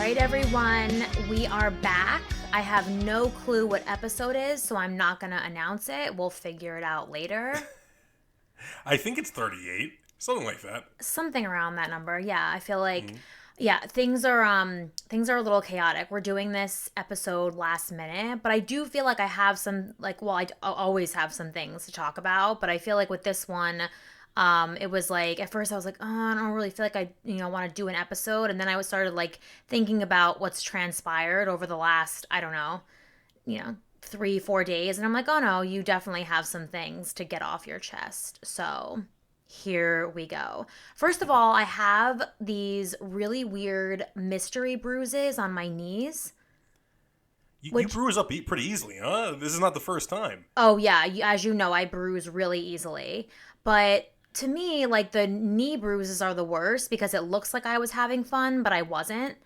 right, everyone, we are back. I have no clue what episode is, so I'm not going to announce it. We'll figure it out later. I think it's 38, something like that. Something around that number. Yeah, I feel like yeah, things are a little chaotic. We're doing this episode last minute, but I do feel like I have some I always have some things to talk about, but I feel like with this one it was like at first I was like, oh, I don't really feel like I want to do an episode, and then I started like thinking about what's transpired over the last, I don't know, 3-4 days, and I'm like, oh no, you definitely have some things to get off your chest. So here we go. First of all, I have these really weird mystery bruises on my knees. You bruise up pretty easily, huh? This is not the first time. Oh yeah, as you know, I bruise really easily. But to me, like, the knee bruises are the worst because it looks like I was having fun, but I wasn't.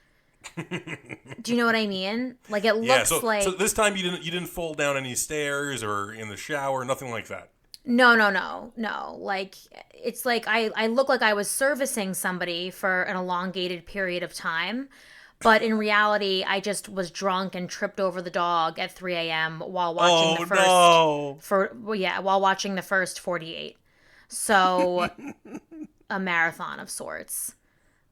Do you know what I mean? Like, it looks like... So this time you didn't fall down any stairs or in the shower, nothing like that. No. Like, it's like I look like I was servicing somebody for an elongated period of time. But in reality, I just was drunk and tripped over the dog at 3 a.m. while watching while watching the first 48. So a marathon of sorts.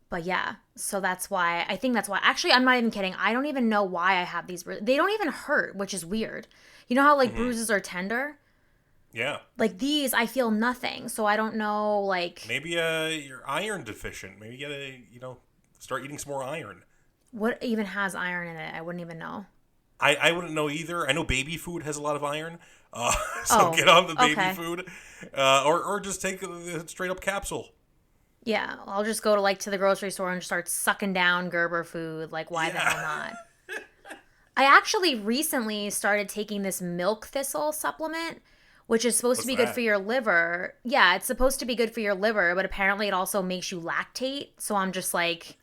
But yeah, so that's why. Actually, I'm not even kidding. I don't even know why I have these. They don't even hurt, which is weird. You know how like bruises are tender? Yeah. Like these, I feel nothing. So I don't know, like... Maybe you're iron deficient. Maybe you gotta, start eating some more iron. What even has iron in it? I wouldn't even know. I wouldn't know either. I know baby food has a lot of iron. So get on the baby food. Or just take a straight up capsule. Yeah, I'll just go to the grocery store and start sucking down Gerber food. Like, why the hell not? I actually recently started taking this milk thistle supplement, which is supposed to be good for your liver. Yeah, it's supposed to be good for your liver, but apparently it also makes you lactate. So I'm just like,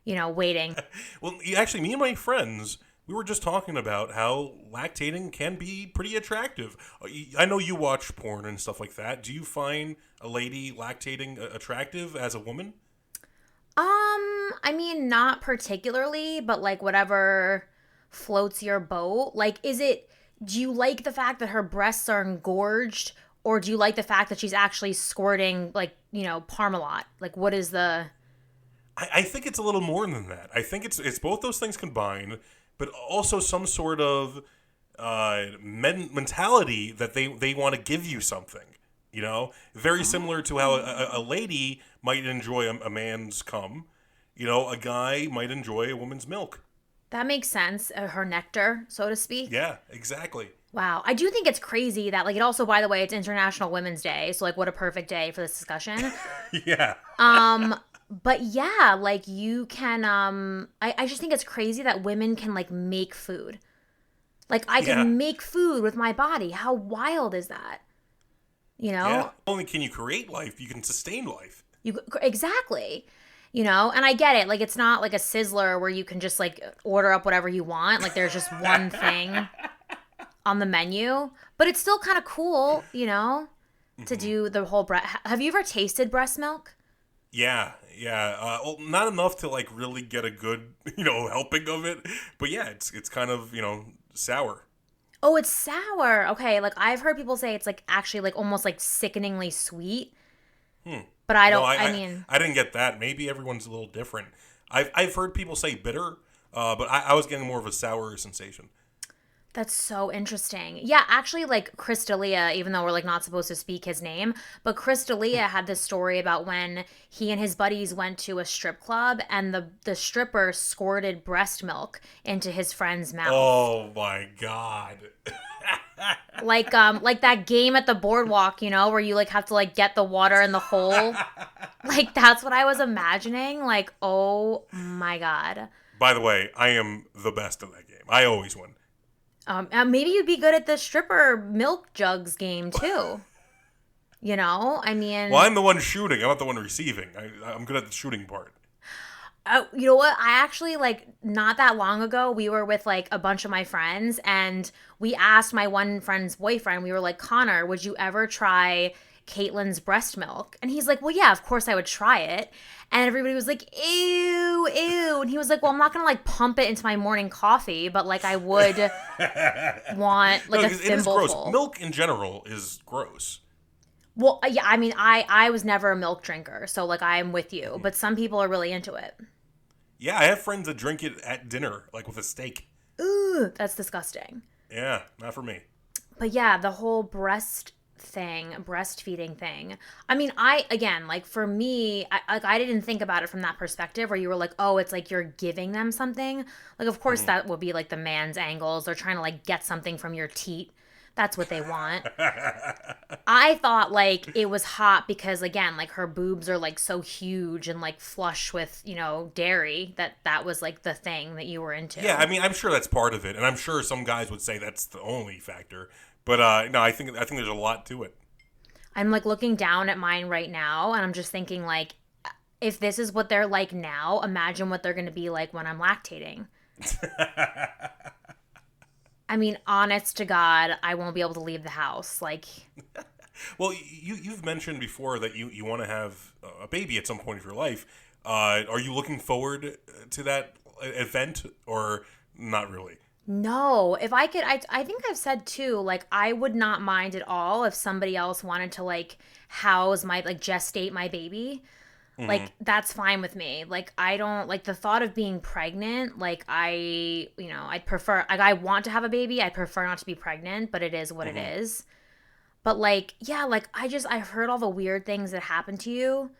waiting. Well, actually, me and my friends, we were just talking about how lactating can be pretty attractive. I know you watch porn and stuff like that. Do you find a lady lactating attractive as a woman? I mean, not particularly, but like whatever floats your boat. Like, do you like the fact that her breasts are engorged, or do you like the fact that she's actually squirting, like, Parmalat? Like, what is the... I think it's a little more than that. I think it's both those things combined, but also some sort of mentality that they want to give you something. Very similar to how a lady might enjoy a man's cum. A guy might enjoy a woman's milk. That makes sense. Her nectar, so to speak. Yeah, exactly. Wow. I do think it's crazy that, like, it also, by the way, it's International Women's Day. So, like, what a perfect day for this discussion. Yeah. But yeah, like, you can, I just think it's crazy that women can, like, make food. Like, I can make food with my body. How wild is that? Yeah. Not only can you create life, you can sustain life. Exactly. And I get it. Like, it's not like a Sizzler where you can just, like, order up whatever you want. Like, there's just one thing on the menu. But it's still kind of cool, to do the whole Have you ever tasted breast milk? Yeah. Well, not enough to, like, really get a good, helping of it. But yeah, it's kind of, sour. Oh, it's sour. Okay, like, I've heard people say it's, like, actually, like, almost, like, sickeningly sweet. But I don't, I didn't get that. Maybe everyone's a little different. I've heard people say bitter, but I was getting more of a sour sensation. That's so interesting. Yeah, actually, like, Chris D'Elia, even though we're, like, not supposed to speak his name, but Chris D'Elia had this story about when he and his buddies went to a strip club and the stripper squirted breast milk into his friend's mouth. Oh, my God. Like that game at the boardwalk, where you, like, have to, like, get the water in the hole. Like, that's what I was imagining. Like, oh, my God. By the way, I am the best at that game. I always win. Maybe you'd be good at the stripper milk jugs game too. I mean... Well, I'm the one shooting. I'm not the one receiving. I'm good at the shooting part. You know what? I actually, like, not that long ago, we were with, like, a bunch of my friends, and we asked my one friend's boyfriend, we were like, Connor, would you ever try Caitlin's breast milk. And he's like, well, yeah, of course I would try it. And everybody was like, ew, ew. And he was like, well, I'm not going to like pump it into my morning coffee, but like I would want like No, a 'cause it is gross. thimbleful. Milk in general is gross. Well, yeah, I mean, I was never a milk drinker, so like I'm with you, but some people are really into it. Yeah, I have friends that drink it at dinner, like with a steak. Ooh, that's disgusting. Yeah, not for me. But yeah, the whole breastfeeding thing. I mean, again, like for me, I didn't think about it from that perspective where you were like, oh, it's like you're giving them something. Like, of course, that would be like the man's angles. They're trying to like get something from your teat. That's what they want. I thought like it was hot because again, like her boobs are like so huge and like flush with, dairy that was like the thing that you were into. Yeah, I mean, I'm sure that's part of it, and I'm sure some guys would say that's the only factor. But no, I think there's a lot to it. I'm like looking down at mine right now and I'm just thinking like if this is what they're like now, imagine what they're going to be like when I'm lactating. I mean, honest to God, I won't be able to leave the house. Like, well, you've mentioned before that you want to have a baby at some point of your life. Are you looking forward to that event or not really? no. If I could, I think I've said too, like, I would not mind at all if somebody else wanted to, like, gestate my baby. Like, that's fine with me. Like, I don't, like, the thought of being pregnant, like, I'd prefer, like, I want to have a baby. I prefer not to be pregnant, but it is what it is. But, like, yeah, like, I've heard all the weird things that happen to you.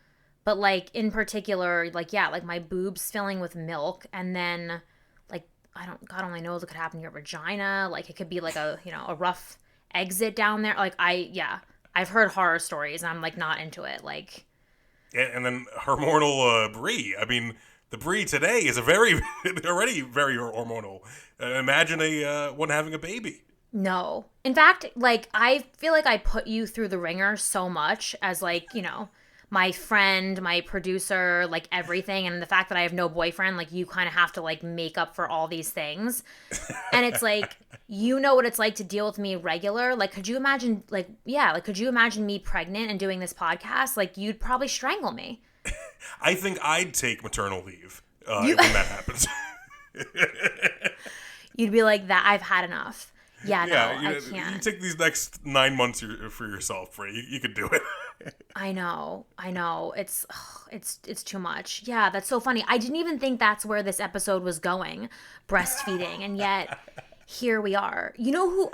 But, like, in particular, like, yeah, like, my boobs filling with milk. And then, like, God only knows what could happen to your vagina. Like, it could be, like, a rough exit down there. Like, I've heard horror stories and I'm, like, not into it. Like, And then hormonal brie. I mean, the brie today is already very hormonal. Imagine one having a baby. no. In fact, like, I feel like I put you through the ringer so much as, like, my friend, my producer, like, everything. And the fact that I have no boyfriend, like, you kind of have to, like, make up for all these things. And it's like, you know what it's like to deal with me regular. Like, could you imagine, like, yeah, like, could you imagine me pregnant and doing this podcast? Like, you'd probably strangle me. I think I'd take maternal leave when that happens. You'd be like, that I've had enough. Yeah, no, Yeah, I can't. you take these next 9 months for yourself, Brie. You could do it. I know. It's too much. Yeah, that's so funny. I didn't even think that's where this episode was going, breastfeeding, and yet here we are. You know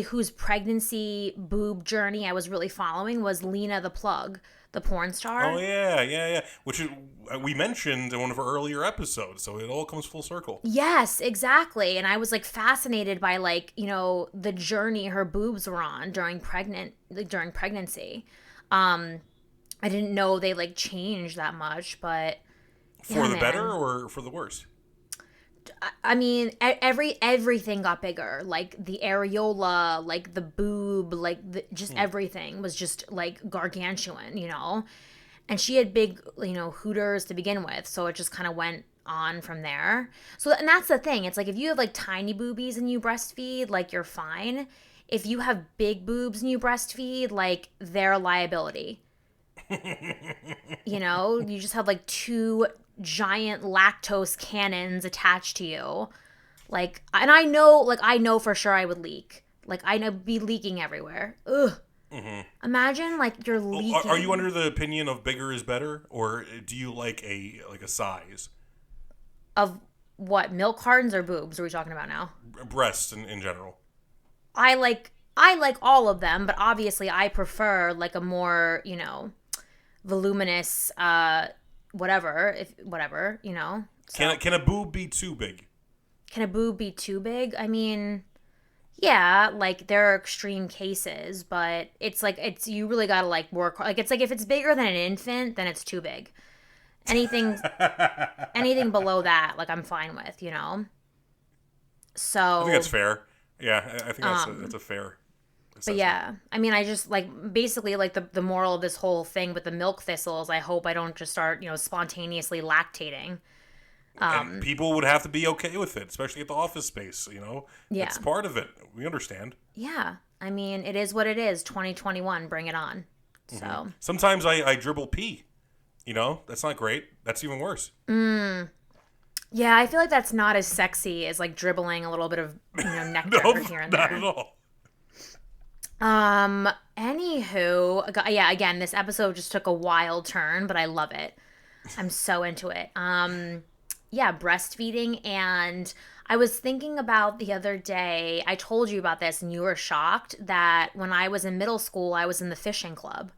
whose pregnancy boob journey I was really following was Lena The Plug, the porn star. Oh yeah. We mentioned in one of our earlier episodes, so it all comes full circle. Yes, exactly. And I was like fascinated by like, the journey her boobs were on during pregnancy. I didn't know they like changed that much, but For the better or for the worse? I mean, everything got bigger. Like the areola, like the boob, like just everything was just like gargantuan, And she had big, hooters to begin with, so it just kind of went on from there. So, and that's the thing. It's like if you have like tiny boobies and you breastfeed, like you're fine. If you have big boobs and you breastfeed, like they're a liability. You just have like two giant lactose cannons attached to you. Like, and I know for sure I would leak. Like, I'd be leaking everywhere. Ugh. Imagine like you're leaking. Are you under the opinion of bigger is better, or do you like a size? Of what, milk cartons or boobs are we talking about now? Breasts in general. I like all of them, but obviously I prefer like a more, voluminous whatever. So, Can a boob be too big? can a boob be too big? I mean, yeah, like there are extreme cases, but it's like you really got to like work, like it's like if it's bigger than an infant, then it's too big. Anything below that, like I'm fine with, So I think that's fair. Yeah, I think that's a fair assessment. But yeah, I mean, I just like basically like the moral of this whole thing with the milk thistles. I hope I don't just start spontaneously lactating. And people would have to be okay with it, especially at the office space. Yeah, it's part of it. We understand. Yeah, I mean, it is what it is. 2021, bring it on. So Sometimes I dribble pee. You know, that's not great. That's even worse. yeah, I feel like that's not as sexy as like dribbling a little bit of nectar No, here and not there. at all. Anywho, yeah, again, this episode just took a wild turn, but I love it. I'm so into it. Yeah, breastfeeding. And I was thinking about the other day, I told you about this and you were shocked that when I was in middle school, I was in the fishing club.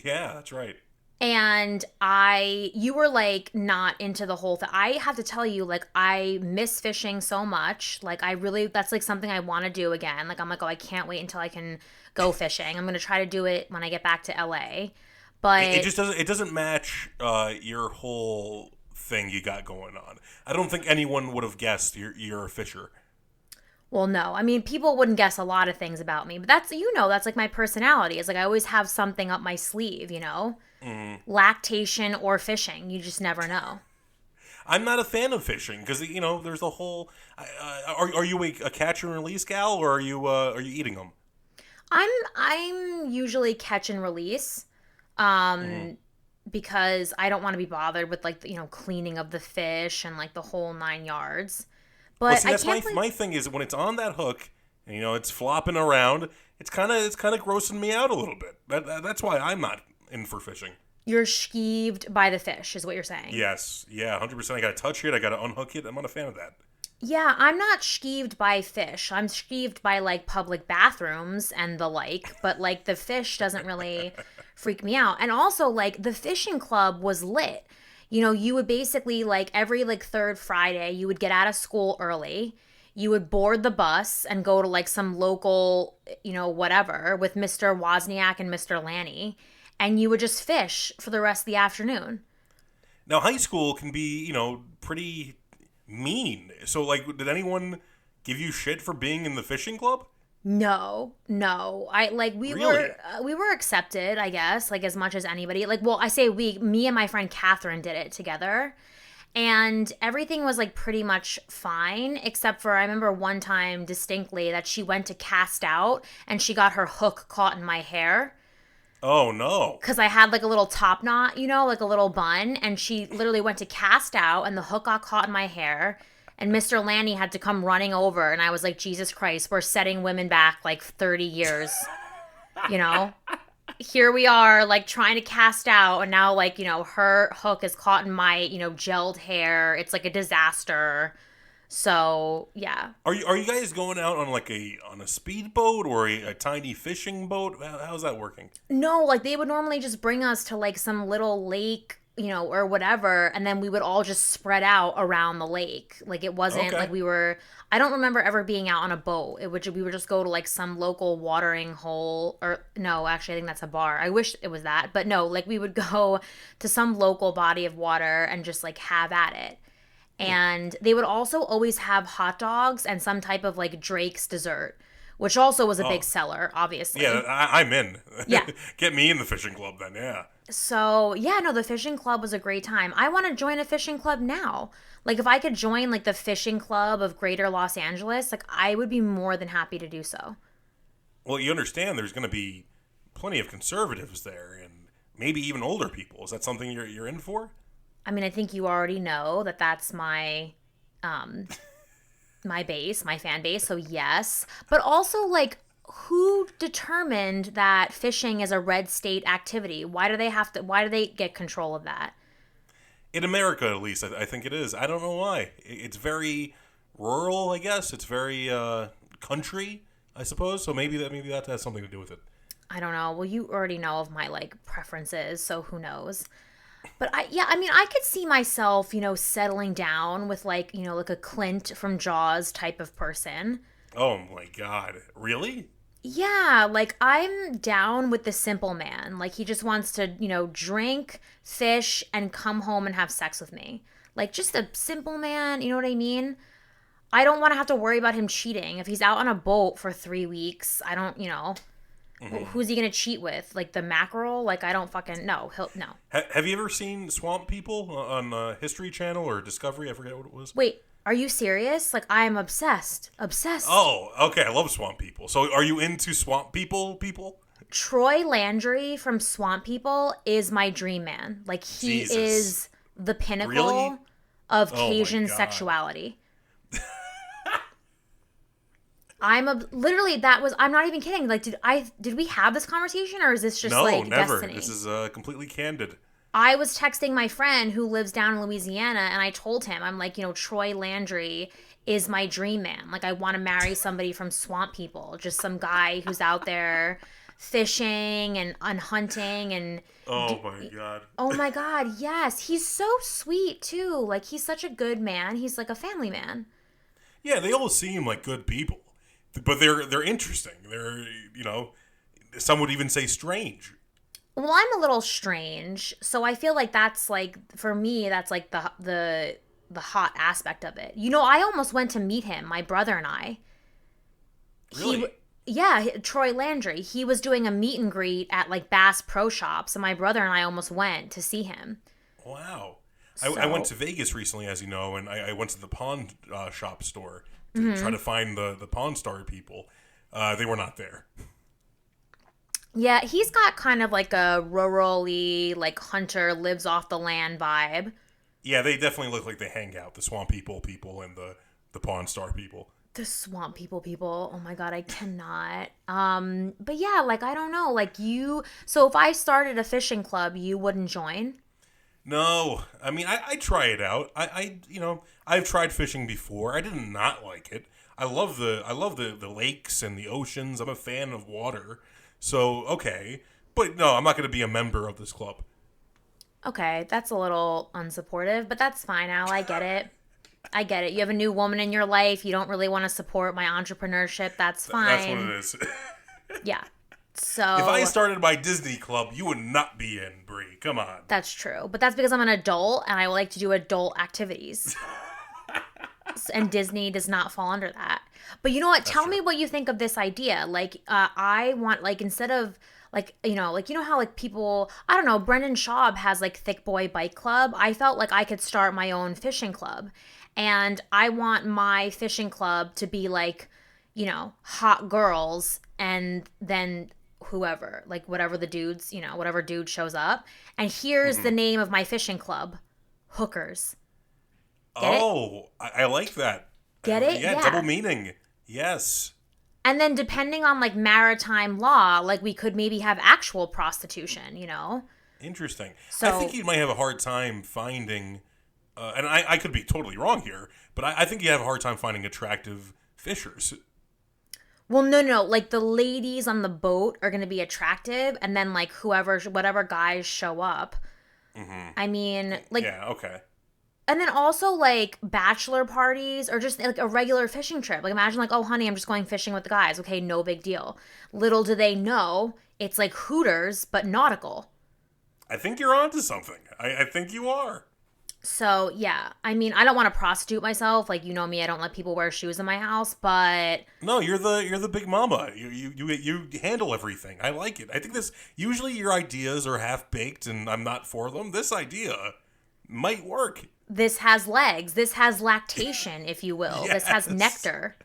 Yeah, that's right. And you were like not into the whole thing. I have to tell you, like, I miss fishing so much. Like, that's like something I want to do again. Like, I'm like, oh, I can't wait until I can go fishing. I'm going to try to do it when I get back to LA. But It just doesn't. It doesn't match your whole thing you got going on. I don't think anyone would have guessed you're a fisher. well, no. I mean, people wouldn't guess a lot of things about me, but that's like my personality. It's like I always have something up my sleeve. Lactation or fishing. You just never know. I'm not a fan of fishing because there's a whole. Are you a catch and release gal or are you eating them? I'm usually catch and release. Because I don't want to be bothered with like cleaning of the fish and like the whole 9 yards. But Well, see, I that's can't my thing is when it's on that hook and it's flopping around, it's kind of grossing me out a little bit. That's why I'm not in for fishing. You're skeeved by the fish, is what you're saying. Yes, yeah, 100%. I got to touch it. I got to unhook it. I'm not a fan of that. Yeah, I'm not skeeved by fish. I'm skeeved by like public bathrooms and the like, but like the fish doesn't really freak me out. And also like the fishing club was lit. You would basically like every like third Friday, you would get out of school early. You would board the bus and go to like some local, whatever with Mr. Wozniak and Mr. Lanny, and you would just fish for the rest of the afternoon. Now, high school can be, pretty mean. So, like, did anyone give you shit for being in the fishing club? No, no. I like Really? we were accepted, I guess, like as much as anybody. Like, well, I say me and my friend Catherine did it together. And everything was like pretty much fine, except for I remember one time distinctly that she went to cast out and she got her hook caught in my hair. Oh, no. Because I had like a little top knot, like a little bun. And she literally went to cast out and the hook got caught in my hair. And Mr. Lanny had to come running over. And I was like, Jesus Christ, we're setting women back like 30 years. Here we are like trying to cast out. And now like, her hook is caught in my, gelled hair. It's like a disaster. So, yeah. Are you guys going out on like on a speedboat or a tiny fishing boat? How's that working? No, like they would normally just bring us to like some little lake, or whatever, and then we would all just spread out around the lake. Like it wasn't Okay. like I don't remember ever being out on a boat. We would just go to like some local watering hole, or no, actually I think that's a bar. I wish it was that, but no, like we would go to some local body of water and just like have at it. And they would also always have hot dogs and some type of like Drake's dessert, which also was a big seller, obviously. Yeah, I'm in. Yeah. Get me in the fishing club then, yeah. So, yeah, no, the fishing club was a great time. I want to join a fishing club now. Like, if I could join, like, the fishing club of Greater Los Angeles, like, I would be more than happy to do so. Well, you understand there's going to be plenty of conservatives there and maybe even older people. Is that something you're in for? I mean, I think you already know that that's my my fan base, so yes. But also, like, who determined that fishing is a red state activity? Why do they get control of that? In America, at least, I think it is. I don't know why. It's very rural, I guess. It's very country, I suppose. So maybe that has something to do with it. I don't know. Well, you already know of my like preferences, so who knows? But I could see myself, settling down with like, like a Clint from Jaws type of person. Oh my God. Really? Yeah, like I'm down with the simple man. Like he just wants to, drink, fish, and come home and have sex with me. Like just a simple man, you know what I mean? I don't want to have to worry about him cheating. If he's out on a boat for 3 weeks, I don't, who's he gonna cheat with? Like the mackerel? Like I don't fucking no. No. Have you ever seen Swamp People on History Channel or Discovery? I forget what it was. Wait, are you serious? Like I am obsessed. Obsessed. Oh, okay. I love Swamp People. So are you into Swamp People? Troy Landry from Swamp People is my dream man. Like, he Jesus. is the Really? pinnacle of Oh my Cajun god. sexuality. Literally, I'm not even kidding. Like, did we have this conversation, or is this just No, like never. This destiny? is completely candid. I was texting my friend who lives down in Louisiana, and I told him, I'm like, Troy Landry is my dream man. Like, I want to marry somebody from Swamp People, just some guy who's out there fishing and hunting and. Oh my god. Oh my God, yes. He's so sweet, too. Like, he's such a good man. He's like a family man. Yeah, they all seem like good people, but they're interesting. They're some would even say strange. Well, I'm a little strange, so I feel like that's like, for me, that's like the hot aspect of it. I almost went to meet him, my brother and I. He Really? Yeah, Troy Landry. He was doing a meet and greet at like Bass Pro Shops, and my brother and I almost went to see him. Wow. I went So, to Vegas recently, as you know, and I went to the pawn shop store to try to find the Pawn Star people. They were not there. yeah, he's got kind of like a rural-y, like hunter lives off the land vibe. Yeah, they definitely look like they hang out. The Swamp people, and the Pawn Star people. The swamp people. Oh my god, I cannot. But yeah, like I don't know, like so if I started a fishing club, you wouldn't join? No, I mean I try it out. I've tried fishing before. I did not like it. I love the lakes and the oceans. I'm a fan of water. So okay, but no, I'm not going to be a member of this club. Okay, that's a little unsupportive, but that's fine, Al. I get it. I get it. You have a new woman in your life. You don't really want to support my entrepreneurship. That's That's what it fine. is. Yeah. If I So started my Disney club, you would not be in, Brie. Come on. that's true. But that's because I'm an adult and I like to do adult activities. And Disney does not fall under that. But you know what? That's Tell true. me what you think of this idea. Like, I want, like, instead of like, how like people, I don't know, Brendan Schaub has like Thick Boy Bike Club. I felt like I could start my own fishing club, and I want my fishing club to be like, hot girls, and then whoever, like whatever the dudes, whatever dude shows up. And here's the name of my fishing club: Hookers. Get it? Oh, I like that. Get it? Yeah, double Yeah. meaning. Yes. And then depending on like maritime law, like we could maybe have actual prostitution. Interesting. I think So, you might have a hard time finding, and I could be totally wrong here, but I think you have a hard time finding attractive fishers. well, no, no, like the ladies on the boat are going to be attractive, and then like whatever guys show up. I mean, like, Yeah, okay. and then also like bachelor parties or just like a regular fishing trip. Like imagine like, oh honey, I'm just going fishing with the guys. Okay, no big deal. Little do they know, it's like Hooters but nautical. I think you're onto something. I think you are. So yeah, I mean, I don't want to prostitute myself. Like me, I don't let people wear shoes in my house. But No, you're the big mama. You handle everything. I like it. I think this usually your ideas are half baked, and I'm not for them. This idea might work. this has legs. This has lactation, if you will. This has Yes. nectar.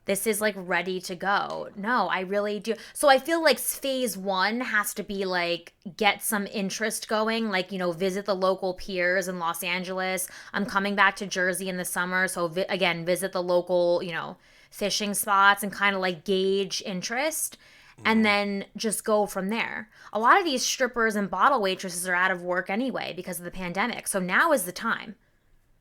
This is like ready to go. No, I really do. So I feel like phase one has to be like get some interest going, like, visit the local piers in Los Angeles. I'm coming back to Jersey in the summer. So again, visit the local, fishing spots and kind of like gauge interest and then just go from there. A lot of these strippers and bottle waitresses are out of work anyway because of the pandemic. So now is the time.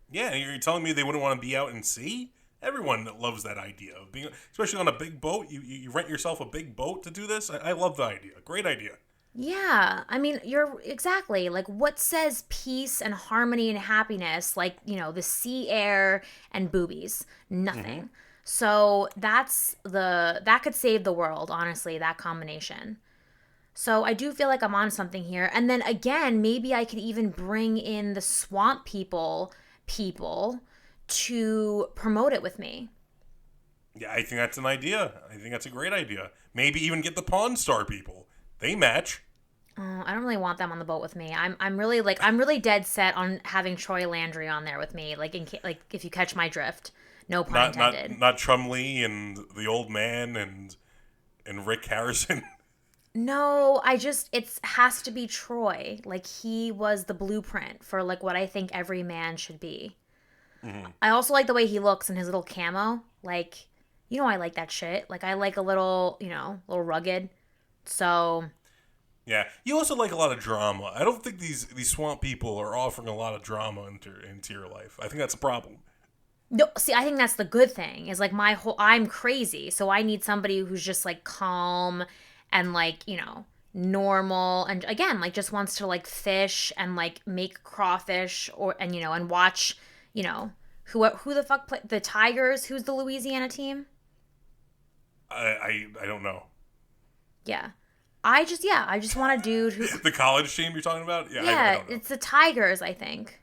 Yeah, and you're telling me they wouldn't want to be out and sea? Everyone loves that idea of being, especially on a big boat. You rent yourself a big boat to do this. I love the idea. Great idea. Yeah, I mean, you're exactly like what says peace and harmony and happiness, like, the sea air and boobies, nothing. So that could save the world, honestly, that combination. So I do feel like I'm on something here. And then again, maybe I could even bring in the swamp people to promote it with me. Yeah, I think that's an idea. I think that's a great idea. Maybe even get the Pawn Star people. They match. I don't really want them on the boat with me. I'm really dead set on having Troy Landry on there with me. Like like if you catch my drift, no pun Not intended. not not Chumley and the old man and Rick Harrison. No, it has to be Troy. Like, he was the blueprint for, like, what I think every man should be. Mm-hmm. I also like the way he looks in his little camo. Like, I like that shit. Like, I like a little, a little rugged. So, Yeah, you also like a lot of drama. I don't think these swamp people are offering a lot of drama into your life. I think that's a problem. no, see, I think that's the good thing is like I'm crazy. So I need somebody who's just like calm and like, normal. And again, like just wants to like fish and like make crawfish and watch, who the fuck play the Tigers? Who's the Louisiana team? I don't know. Yeah. I just want a dude who. The college team you're talking about? Yeah, I Yeah, don't know. it's the Tigers, I think.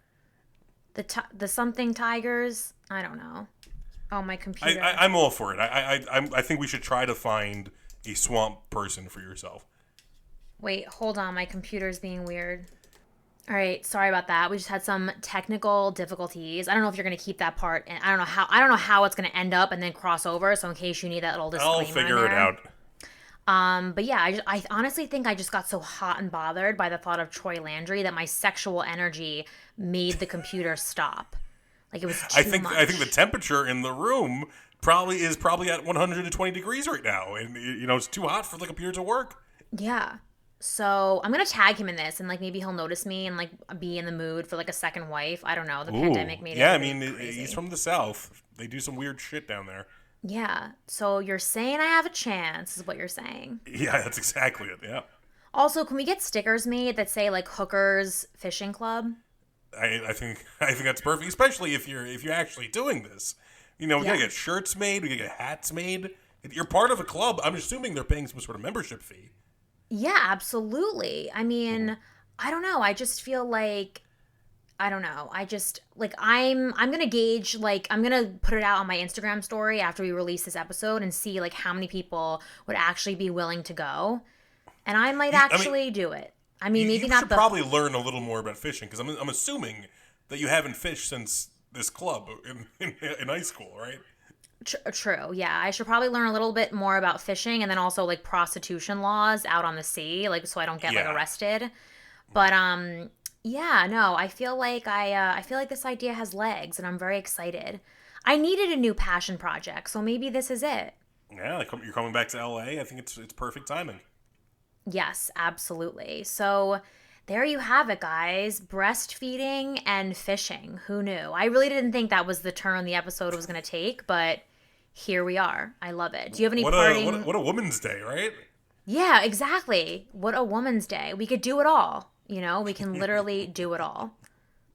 The something Tigers. I don't know. Oh, my computer. I'm all for it. I think we should try to find a swamp person for yourself. Wait, hold on. My computer's being weird. All right, sorry about that. We just had some technical difficulties. I don't know if you're gonna keep that part, and I don't know how it's gonna end up and then cross over. So in case you need that little disclaimer, I'll figure it out. But yeah, I honestly think I just got so hot and bothered by the thought of Troy Landry that my sexual energy made the computer stop. Like it was too much. I think the temperature in the room probably at 120 degrees right now, and it's too hot for the computer to work. Yeah. So I'm gonna tag him in this, and like maybe he'll notice me and like be in the mood for like a second wife. I don't know. The pandemic made it. Yeah, really I mean crazy. he's from the South. They do some weird shit down there. Yeah. So you're saying I have a chance, is what you're saying. Yeah, that's exactly it. Yeah. Also, can we get stickers made that say like Hookers Fishing Club? I think that's perfect, especially if you're actually doing this. We gotta get shirts made, we gotta get hats made. You're part of a club. I'm assuming they're paying some sort of membership fee. Yeah, absolutely. I mean, I don't know. I just feel like I don't know. I just like I'm gonna gauge like I'm gonna put it out on my Instagram story after we release this episode and see like how many people would actually be willing to go, and I might actually do it. I mean, maybe you not should the probably learn a little more about fishing because I'm assuming that you haven't fished since this club in high school, right? True. Yeah, I should probably learn a little bit more about fishing and then also like prostitution laws out on the sea, like so I don't get like arrested. But yeah, no, I feel like I feel like this idea has legs and I'm very excited. I needed a new passion project, so maybe this is it. Yeah, like you're coming back to LA. I think it's perfect timing. Yes, absolutely. So there you have it, guys. Breastfeeding and fishing. Who knew? I really didn't think that was the turn the episode was going to take, but here we are. I love it. Do you have any parting? What a woman's day, right? Yeah, exactly. What a woman's day. We could do it all. We can literally do it all.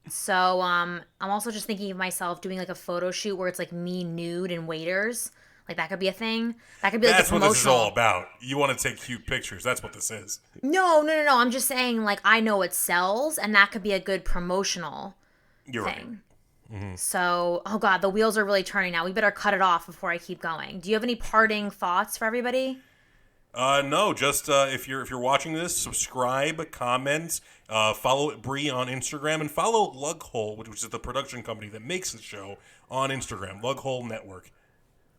So I'm also just thinking of myself doing like a photo shoot where it's like me nude and waiters. Like that could be a thing. That could be like That's a what promotional. this is all about. You want to take cute pictures. That's what this is. No. I'm just saying like I know it sells and that could be a good promotional You're thing. right. Mm-hmm. So, oh God, the wheels are really turning now. We better cut it off before I keep going. Do you have any parting thoughts for everybody? No, just if you're watching this, subscribe, comment, follow Bree on Instagram, and follow Lughole, which is the production company that makes the show, on Instagram. Lughole Network.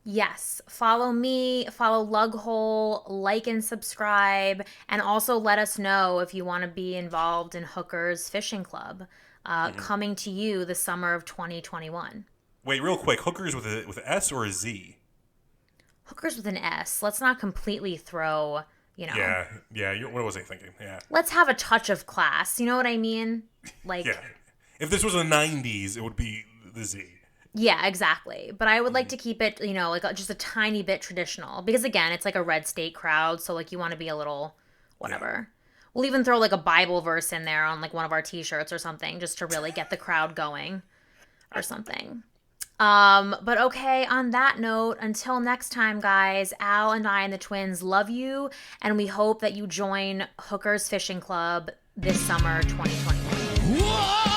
Yes. Follow me, follow Lughole, like and subscribe, and also let us know if you want to be involved in Hookers Fishing Club, coming to you the summer of 2021. Wait, real quick, Hookers with an S or a Z? Hookers with an S. Let's not completely throw, Yeah. What was I thinking? Yeah. Let's have a touch of class. You know what I mean? Like. Yeah. If this was the 90s, it would be the Z. Yeah, exactly. But I would like to keep it, like just a tiny bit traditional. Because again, it's like a red state crowd. So like you want to be a little whatever. Yeah. We'll even throw like a Bible verse in there on like one of our t-shirts or something just to really get the crowd going or something. But okay, on that note, until next time, guys, Al and I and the twins love you. And we hope that you join Hookers Fishing Club this summer 2021. Whoa!